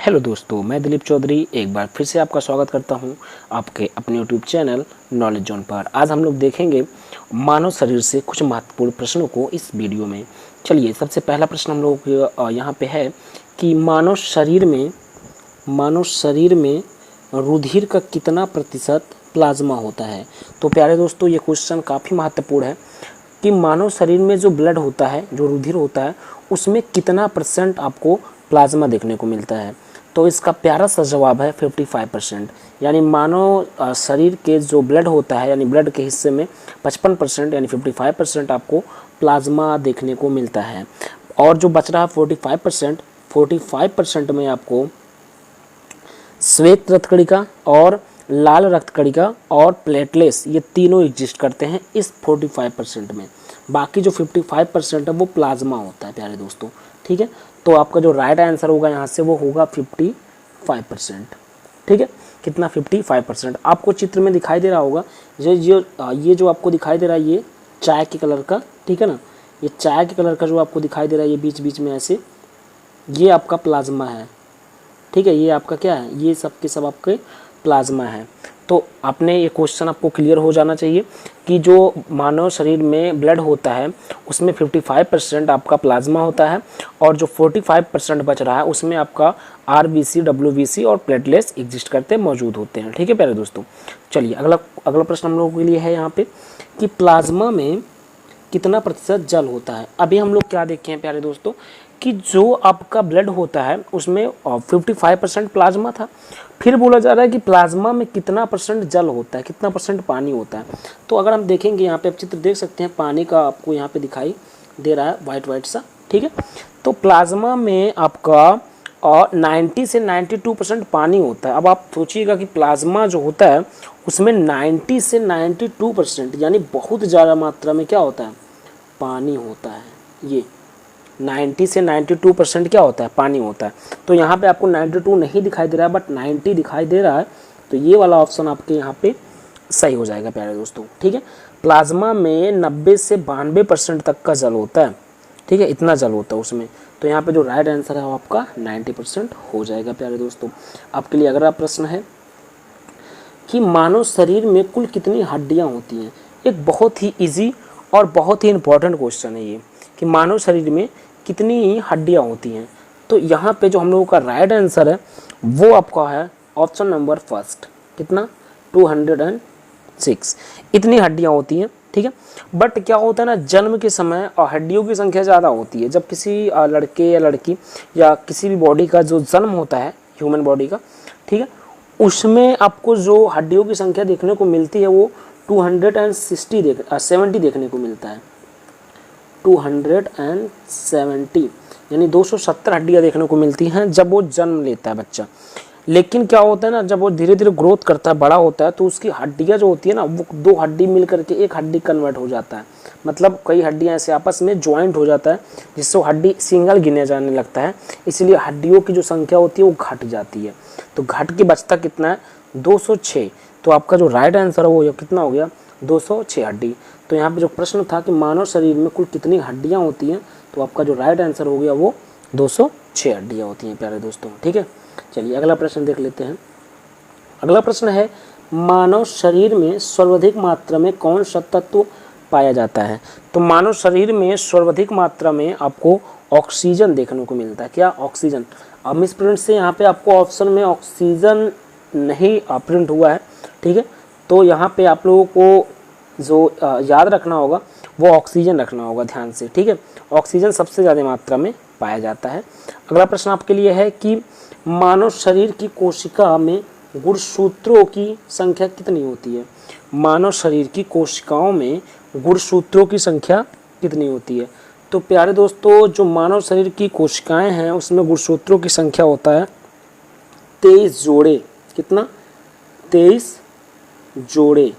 Hello दोस्तों, मैं दिलीप चौधरी एक बार फिर से आपका स्वागत करता हूं आपके अपने यूट्यूब चैनल नॉलेज जोन पर। आज हम लोग देखेंगे मानव शरीर से कुछ महत्वपूर्ण प्रश्नों को इस वीडियो में। चलिए, सबसे पहला प्रश्न हम लोग यहाँ पे है कि मानव शरीर में रुधिर का कितना प्रतिशत प्लाज्मा होता है। तो प्यारे दोस्तों, ये क्वेश्चन काफ़ी महत्वपूर्ण है कि मानव शरीर में जो ब्लड होता है, जो रुधिर होता है, उसमें कितना परसेंट आपको प्लाज्मा देखने को मिलता है। तो इसका प्यारा सा जवाब है 55%। यानी मानव शरीर के जो ब्लड होता है, यानी ब्लड के हिस्से में 55% यानी 55% आपको प्लाज्मा देखने को मिलता है। और जो बच रहा 45% में आपको श्वेत रक्तकणिका और लाल रक्तकणिका और प्लेटलेट्स, ये तीनों एग्जिस्ट करते हैं इस 45% में। बाकी जो 55% है वो प्लाज्मा होता है प्यारे दोस्तों, ठीक है। तो आपका जो राइट आंसर होगा यहाँ से वो होगा 55%, ठीक है। कितना? 55%। आपको चित्र में दिखाई दे रहा होगा ये जो आपको दिखाई दे रहा है, ये चाय के कलर का, ठीक है ना। ये चाय के कलर का जो आपको दिखाई दे रहा है, ये बीच बीच में ऐसे, ये आपका प्लाज्मा है, ठीक है। ये आपका क्या है? ये सब के सब आपके प्लाज्मा है। तो आपने ये क्वेश्चन आपको क्लियर हो जाना चाहिए कि जो मानव शरीर में ब्लड होता है उसमें 55% आपका प्लाज्मा होता है और जो 45% बच रहा है उसमें आपका आरबीसी, डब्ल्यूबीसी और प्लेटलेट्स एग्जिस्ट करते मौजूद होते हैं, ठीक है प्यारे दोस्तों। चलिए, अगला प्रश्न हम लोगों के लिए है यहाँ पे कि प्लाज्मा में कितना प्रतिशत जल होता है। अभी हम लोग क्या देखे हैं प्यारे दोस्तों कि जो आपका ब्लड होता है उसमें 55% प्लाज्मा था। फिर बोला जा रहा है कि प्लाज्मा में कितना परसेंट जल होता है, कितना परसेंट पानी होता है। तो अगर हम देखेंगे यहाँ पे, आप चित्र देख सकते हैं, पानी का आपको यहाँ पे दिखाई दे रहा है वाइट सा, ठीक है। तो प्लाज्मा में आपका 90 से 92% पानी होता है। अब आप सोचिएगा कि प्लाज्मा जो होता है उसमें 90 से 92% यानी बहुत ज़्यादा मात्रा में क्या होता है? पानी होता है। ये 90 से 92% क्या होता है? पानी होता है। तो यहाँ पे आपको 92 नहीं दिखाई दे रहा है बट 90 दिखाई दे रहा है, तो ये वाला ऑप्शन आपके यहाँ पे सही हो जाएगा प्यारे दोस्तों, ठीक है। प्लाज्मा में 90 से 92% तक का जल होता है, ठीक है, इतना जल होता है उसमें। तो यहाँ पे जो राइट आंसर है वो आपका 90% हो जाएगा प्यारे दोस्तों। आपके लिए अगला प्रश्न है कि मानव शरीर में कुल कितनी हड्डियाँ होती हैं। एक बहुत ही ईजी और बहुत ही इंपॉर्टेंट क्वेश्चन है ये कि मानव शरीर में कितनी हड्डियाँ होती हैं। तो यहाँ पे जो हम लोगों का राइट आंसर है वो आपका है ऑप्शन नंबर फर्स्ट। कितना? 206 इतनी हड्डियाँ होती हैं, ठीक है। बट क्या होता है ना, जन्म के समय हड्डियों की संख्या ज़्यादा होती है। जब किसी लड़के या लड़की या किसी भी बॉडी का जो जन्म होता है, ह्यूमन बॉडी का, ठीक है, उसमें आपको जो हड्डियों की संख्या देखने को मिलती है वो 270 देखने को मिलता है। 270 यानी 270 हड्डियाँ देखने को मिलती हैं जब वो जन्म लेता है बच्चा। लेकिन क्या होता है ना, जब वो धीरे धीरे ग्रोथ करता है, बड़ा होता है, तो उसकी हड्डियाँ जो होती है ना, वो दो हड्डी मिल करके एक हड्डी कन्वर्ट हो जाता है। मतलब कई हड्डियाँ ऐसे आपस में ज्वाइंट हो जाता है जिससे वो हड्डी सिंगल गिने जाने लगता है। इसलिए हड्डियों की जो संख्या होती है वो घट जाती है। तो घट के बचता कितना है? 206। तो आपका जो राइट आंसर है वो कितना हो गया? 206 हड्डी। तो यहाँ पे जो प्रश्न था कि मानव शरीर में कुल कितनी हड्डियाँ होती हैं, तो आपका जो राइट आंसर हो गया वो 206 हड्डियाँ होती हैं प्यारे दोस्तों, ठीक है। चलिए, अगला प्रश्न देख लेते हैं। अगला प्रश्न है मानव शरीर में सर्वाधिक मात्रा में कौन सा तत्व पाया जाता है। तो मानव शरीर में सर्वाधिक मात्रा में आपको ऑक्सीजन देखने को मिलता है। क्या? ऑक्सीजन। अब मिस प्रिंट से यहाँ पे आपको ऑप्शन में ऑक्सीजन नहीं प्रिंट हुआ है, ठीक है। तो यहाँ पे आप लोगों को जो याद रखना होगा वो ऑक्सीजन रखना होगा ध्यान से, ठीक है। ऑक्सीजन सबसे ज़्यादा मात्रा में पाया जाता है। अगला प्रश्न आपके लिए है कि मानव शरीर की कोशिका में गुणसूत्रों की संख्या कितनी होती है। मानव शरीर की कोशिकाओं में गुणसूत्रों की संख्या कितनी होती है। तो प्यारे दोस्तों, जो मानव शरीर की कोशिकाएं हैं उसमें गुणसूत्रों की संख्या होता है 23 जोड़े। कितना? 23 जोड़े।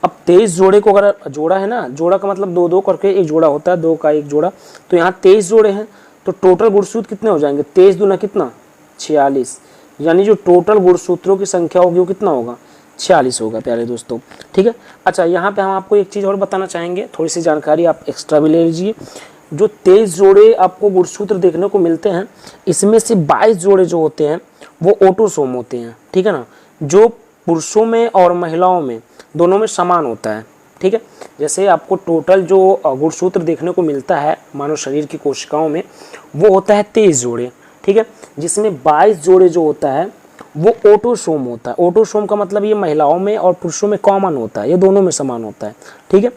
अब 23 जोड़े को अगर जोड़ा है ना, जोड़ा का मतलब दो दो करके एक जोड़ा होता है, दो का एक जोड़ा, तो यहाँ 23 जोड़े हैं। तो टोटल गुणसूत्र कितने हो जाएंगे? 23 दूना कितना? 46। यानी जो टोटल गुणसूत्रों की संख्या होगी वो कितना होगा? 46 होगा प्यारे दोस्तों, ठीक है। अच्छा, यहाँ पे हम आपको एक चीज़ और बताना चाहेंगे, थोड़ी सी जानकारी आप एक्स्ट्रा भी ले लीजिए। जो 23 जोड़े आपको गुणसूत्र देखने को मिलते हैं, इसमें से 22 जोड़े जो होते हैं वो ऑटोसोम होते हैं, ठीक है ना, जो पुरुषों में और महिलाओं में दोनों में समान होता है, ठीक है। जैसे आपको टोटल जो गुणसूत्र देखने को मिलता है मानव शरीर की कोशिकाओं में वो होता है 23 जोड़े, ठीक है, जिसमें 22 जोड़े जो होता है वो ऑटोसोम होता है। ऑटोसोम का मतलब ये महिलाओं में और पुरुषों में कॉमन होता है, ये दोनों में समान होता है, ठीक है।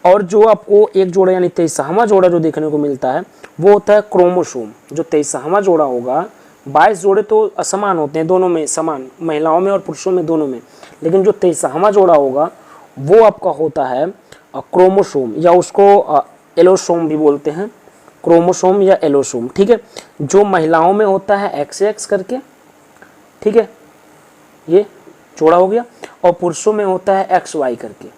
और जो आपको एक जोड़ा यानी 23वां जोड़ा जो देखने को मिलता है वो होता है क्रोमोसोम। जो 23वां जोड़ा होगा, 22 जोड़े तो असमान होते हैं, दोनों में समान, महिलाओं में और पुरुषों में दोनों में, लेकिन जो 23वां जोड़ा होगा वो आपका होता है क्रोमोसोम, या उसको एलोसोम भी बोलते हैं, क्रोमोसोम या एलोसोम, ठीक है। जो महिलाओं में होता है XX करके, ठीक है, ये जोड़ा हो गया, और पुरुषों में होता है XY करके,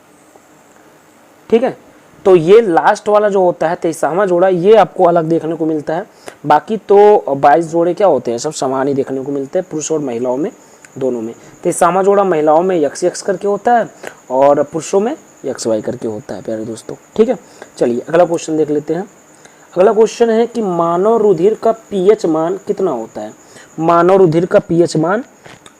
ठीक है। तो ये लास्ट वाला जो होता है 23वां जोड़ा, ये आपको अलग देखने को मिलता है। बाकी तो 22 जोड़े क्या होते हैं, सब समान ही देखने को मिलते हैं पुरुष और महिलाओं में दोनों में। 23वां जोड़ा महिलाओं में XX करके होता है और पुरुषों में XY करके होता है प्यारे दोस्तों, ठीक है। चलिए अगला क्वेश्चन देख लेते हैं। अगला क्वेश्चन है कि मानव रुधिर का pH मान कितना होता है। मानव रुधिर का pH मान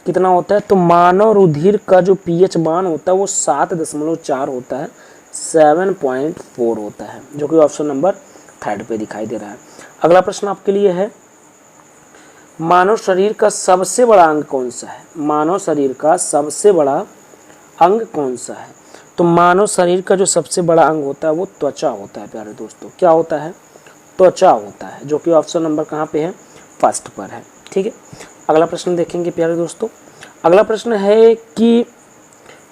कितना होता है, तो मानव रुधिर का जो pH मान होता है वो 7.4 होता है, 7.4 होता है, जो कि ऑप्शन नंबर 3 पे दिखाई दे रहा है। अगला प्रश्न आपके लिए है, मानव शरीर का सबसे बड़ा अंग कौन सा है। मानव शरीर का सबसे बड़ा अंग कौन सा है, तो मानव शरीर का जो सबसे बड़ा अंग होता है वो त्वचा होता है प्यारे दोस्तों। क्या होता है, त्वचा होता है, जो कि ऑप्शन नंबर कहाँ पे है, फर्स्ट पर है, ठीक है। अगला प्रश्न देखेंगे प्यारे दोस्तों। अगला प्रश्न है कि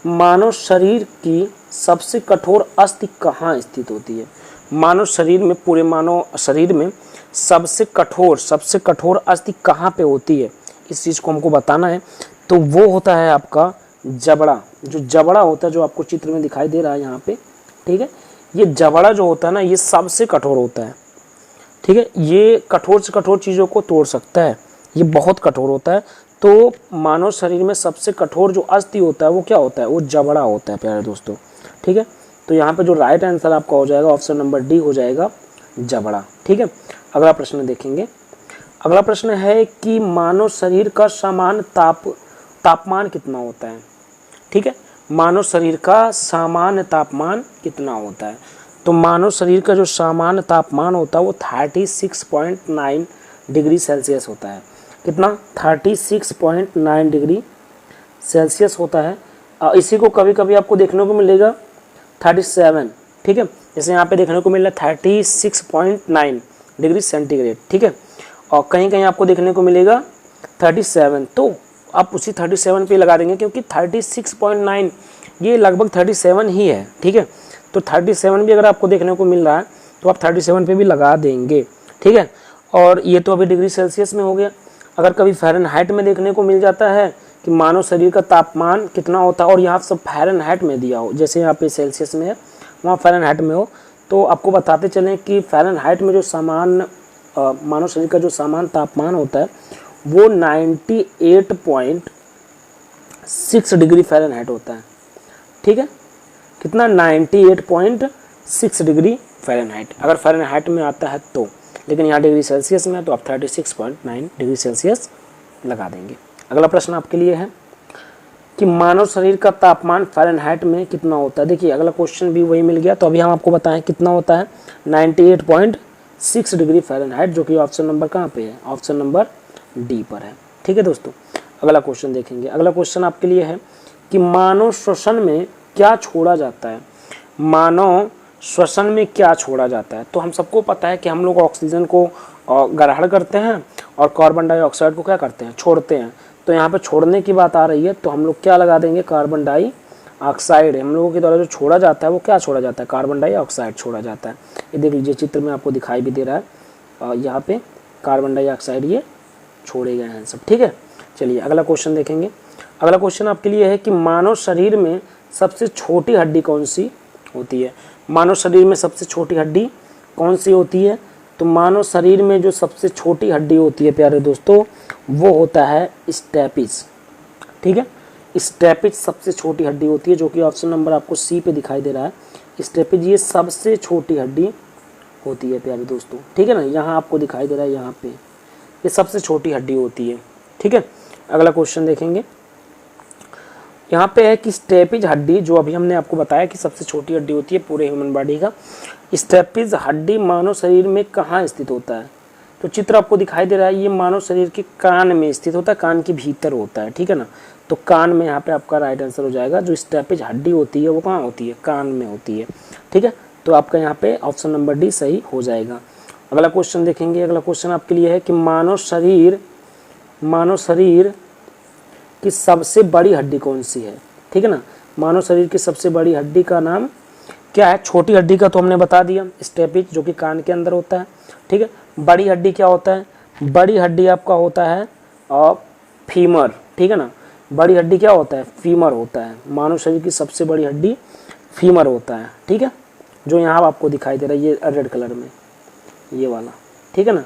मानव शरीर की सबसे कठोर अस्थि कहाँ स्थित होती है। मानव शरीर में, पूरे मानव शरीर में सबसे कठोर अस्थि कहाँ पे होती है, इस चीज़ को हमको बताना है। तो वो होता है आपका जबड़ा। जो जबड़ा होता है, जो आपको चित्र में दिखाई दे रहा है यहाँ पे, ठीक है, ये जबड़ा जो होता है ना, ये सबसे कठोर होता है, ठीक है। ये कठोर से कठोर चीज़ों को तोड़ सकता है, ये बहुत कठोर होता है। तो मानव शरीर में सबसे कठोर जो अस्थि होता है वो क्या होता है, वो जबड़ा होता है प्यारे दोस्तों, ठीक है। तो यहाँ पे जो राइट आंसर आपका हो जाएगा ऑप्शन नंबर डी हो जाएगा, जबड़ा, ठीक है। अगला प्रश्न देखेंगे। अगला प्रश्न है कि मानव शरीर का सामान्य तापमान कितना होता है, ठीक है। मानव शरीर का सामान्य तापमान कितना होता है, तो मानव शरीर का जो सामान्य तापमान होता है वो 36.9 डिग्री सेल्सियस होता है। कितना, 36.9 डिग्री सेल्सियस होता है। इसी को कभी कभी आपको देखने को मिलेगा 37, ठीक है, जैसे यहाँ पे देखने को मिल रहा है 36.9 डिग्री सेंटीग्रेड, ठीक है, और कहीं कहीं आपको देखने को मिलेगा 37, तो आप उसी 37 पे लगा देंगे, क्योंकि 36.9 ये लगभग 37 ही है, ठीक है। तो 37 भी अगर आपको देखने को मिल रहा है तो आप 37 पे भी लगा देंगे, ठीक है। और ये तो अभी डिग्री सेल्सियस में हो गया। अगर कभी फ़ारेनहाइट में देखने को मिल जाता है कि मानव शरीर का तापमान कितना होता है, और यहाँ सब फ़ारेनहाइट में दिया हो, जैसे यहाँ पे सेल्सियस में है वहाँ फ़ारेनहाइट में हो, तो आपको बताते चलें कि फ़ारेनहाइट में जो सामान्य मानव शरीर का जो सामान्य तापमान होता है वो 98.6 डिग्री फ़ारेनहाइट होता है, ठीक है। कितना, 98.6 डिग्री फ़ारेनहाइट, अगर फ़ारेनहाइट में आता है तो, लेकिन यहाँ डिग्री सेल्सियस में है तो आप 36.9 डिग्री सेल्सियस लगा देंगे। अगला प्रश्न आपके लिए है कि मानव शरीर का तापमान फ़ारेनहाइट में कितना होता है। देखिए अगला क्वेश्चन भी वही मिल गया, तो अभी हम आपको बताएं कितना होता है, 98.6 डिग्री फ़ारेनहाइट, जो कि ऑप्शन नंबर कहाँ पे है, ऑप्शन नंबर डी पर है, ठीक है दोस्तों। अगला क्वेश्चन देखेंगे। अगला क्वेश्चन आपके लिए है कि मानव श्वसन में क्या छोड़ा जाता है। मानव श्वसन में क्या छोड़ा जाता है, तो हम सबको पता है कि हम लोग ऑक्सीजन को ग्रहण करते हैं और कार्बन डाइऑक्साइड को क्या करते हैं, छोड़ते हैं। तो यहाँ पे छोड़ने की बात आ रही है, तो हम लोग क्या लगा देंगे, कार्बन डाइऑक्साइड। हम लोगों के द्वारा जो छोड़ा जाता है वो क्या छोड़ा जाता है, कार्बन डाइऑक्साइड छोड़ा जाता है। ये देख लीजिए चित्र में आपको दिखाई भी दे रहा है, यहाँ पे कार्बन डाइऑक्साइड ये छोड़े गए हैं सब, ठीक है। चलिए अगला क्वेश्चन देखेंगे। अगला क्वेश्चन आपके लिए है कि मानव शरीर में सबसे छोटी हड्डी कौन सी होती है। मानव शरीर में सबसे छोटी हड्डी कौन सी होती है, तो मानव शरीर में जो सबसे छोटी हड्डी होती है प्यारे दोस्तों वो होता है स्टेपिस, ठीक है। स्टेपिस सबसे छोटी हड्डी होती है, जो कि ऑप्शन नंबर आपको सी पे दिखाई दे रहा है। स्टेपिस ये सबसे छोटी हड्डी होती है प्यारे दोस्तों, ठीक है ना। यहाँ आपको दिखाई दे रहा है, यहाँ पे ये सबसे छोटी हड्डी होती है, ठीक है। अगला क्वेश्चन देखेंगे, यहाँ पे है कि स्टेपिज हड्डी, जो अभी हमने आपको बताया कि सबसे छोटी हड्डी होती है पूरे ह्यूमन बॉडी का, स्टेपिज हड्डी मानव शरीर में कहाँ स्थित होता है। तो चित्र आपको दिखाई दे रहा है, ये मानव शरीर के कान में स्थित होता है, कान के भीतर होता है, ठीक है ना। तो कान में यहाँ पे आपका राइट आंसर हो जाएगा। जो स्टेपिज हड्डी होती है वो कहाँ होती है, कान में होती है, ठीक है। तो आपका यहाँ पे ऑप्शन नंबर डी सही हो जाएगा। अगला क्वेश्चन देखेंगे, अगला क्वेश्चन आपके लिए है कि मानव शरीर की सबसे बड़ी हड्डी कौन सी है, ठीक है ना। मानव शरीर की सबसे बड़ी हड्डी का नाम क्या है। छोटी हड्डी का तो हमने बता दिया, स्टेपिज, जो कि कान के अंदर होता है, ठीक है। बड़ी हड्डी क्या होता है, बड़ी हड्डी आपका होता है फीमर, ठीक है ना। बड़ी हड्डी क्या होता है, फीमर होता है। मानव शरीर की सबसे बड़ी हड्डी फीमर होता है, ठीक है। जो यहाँ आपको दिखाई दे रहा है ये रेड कलर में, ये वाला, ठीक है ना।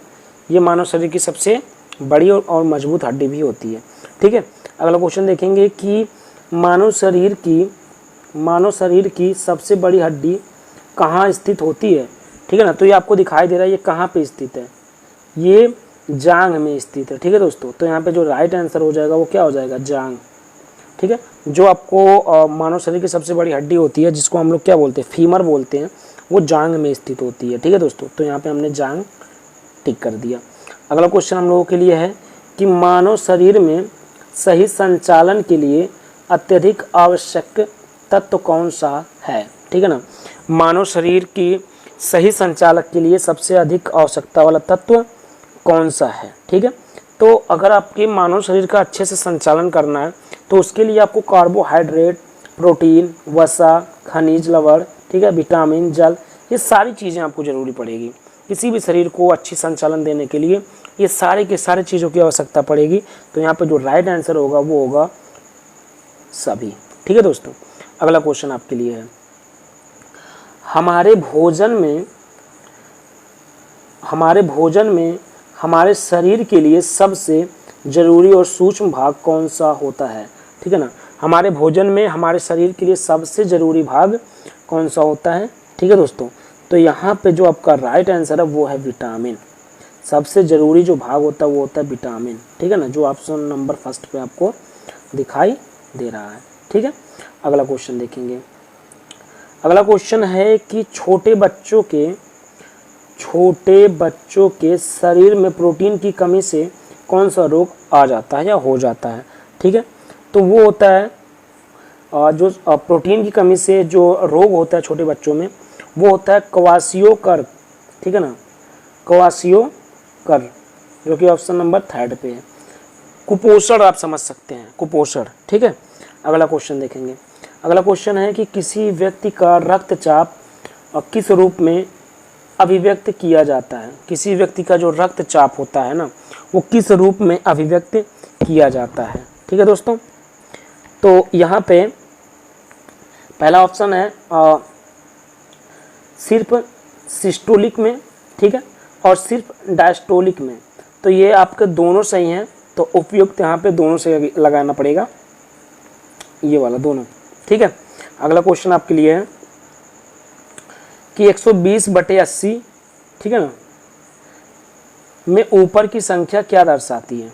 ये मानव शरीर की सबसे बड़ी और मजबूत हड्डी भी होती है, ठीक है। अगला क्वेश्चन देखेंगे कि मानव शरीर की सबसे बड़ी हड्डी कहाँ स्थित होती है, ठीक है ना। तो ये आपको दिखाई दे रहा है, ये कहाँ पे स्थित है, ये जांघ में स्थित है, ठीक है दोस्तों। तो यहाँ पे जो राइट आंसर हो जाएगा वो क्या हो जाएगा, जांघ, ठीक है। जो आपको मानव शरीर की सबसे बड़ी हड्डी होती है, जिसको हम लोग क्या बोलते हैं, फीमर बोलते हैं, वो जांघ में स्थित होती है, ठीक है दोस्तों। तो यहाँ पे हमने जांघ टिक कर दिया। अगला क्वेश्चन हम लोगों के लिए है कि मानव शरीर में सही संचालन के लिए अत्यधिक आवश्यक तत्व कौन सा है, ठीक है ना। मानव शरीर की सही संचालक के लिए सबसे अधिक आवश्यकता वाला तत्व कौन सा है, ठीक है। तो अगर आपके मानव शरीर का अच्छे से संचालन करना है तो उसके लिए आपको कार्बोहाइड्रेट, प्रोटीन, वसा, खनिज लवण, ठीक है, विटामिन, जल, ये सारी चीज़ें आपको ज़रूरी पड़ेगी। किसी भी शरीर को अच्छी संचालन देने के लिए ये सारे के सारे चीज़ों की आवश्यकता पड़ेगी। तो यहाँ पे जो राइट आंसर होगा वो होगा सभी, ठीक है दोस्तों। अगला क्वेश्चन आपके लिए है, हमारे भोजन में हमारे शरीर के लिए सबसे ज़रूरी और सूक्ष्म भाग कौन सा होता है, ठीक है ना। हमारे भोजन में हमारे शरीर के लिए सबसे ज़रूरी भाग कौन सा होता है, ठीक है दोस्तों। तो यहाँ पे जो आपका राइट आंसर है वो है विटामिन। सबसे ज़रूरी जो भाग होता है वो होता है विटामिन, ठीक है ना, जो ऑप्शन नंबर फर्स्ट पे आपको दिखाई दे रहा है, ठीक है। अगला क्वेश्चन देखेंगे, अगला क्वेश्चन है कि छोटे बच्चों के शरीर में प्रोटीन की कमी से कौन सा रोग आ जाता है या हो जाता है, ठीक है। तो वो होता है जो प्रोटीन की कमी से जो रोग होता है छोटे बच्चों में वो होता है क्वाशियोकर, ठीक है ना, क्वाशियोकर, जो कि ऑप्शन नंबर थर्ड पे है। कुपोषण आप समझ सकते हैं, कुपोषण, ठीक है। अगला क्वेश्चन देखेंगे, अगला क्वेश्चन है कि किसी व्यक्ति का रक्तचाप किस रूप में अभिव्यक्त किया जाता है। किसी व्यक्ति का जो रक्तचाप होता है ना वो किस रूप में अभिव्यक्त किया जाता है, ठीक है दोस्तों। तो यहाँ पे पहला ऑप्शन है सिर्फ सिस्टोलिक में, ठीक है, और सिर्फ डायस्टोलिक में। तो ये आपके दोनों सही हैं, तो उपयुक्त यहाँ पे दोनों से लगाना पड़ेगा, ये वाला दोनों, ठीक है। अगला क्वेश्चन आपके लिए है कि 120/80, ठीक है ना, में ऊपर की संख्या क्या दर्शाती है,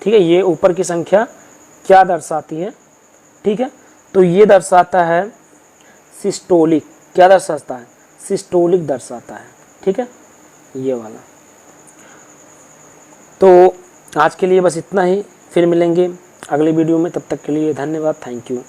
ठीक है। ये ऊपर की संख्या क्या दर्शाती है, ठीक है। तो ये दर्शाता है सिस्टोलिक, क्या दर्शाता है, सिस्टोलिक दर्शाता है, ठीक है, ये वाला। तो आज के लिए बस इतना ही, फिर मिलेंगे अगले वीडियो में, तब तक के लिए धन्यवाद, थैंक यू।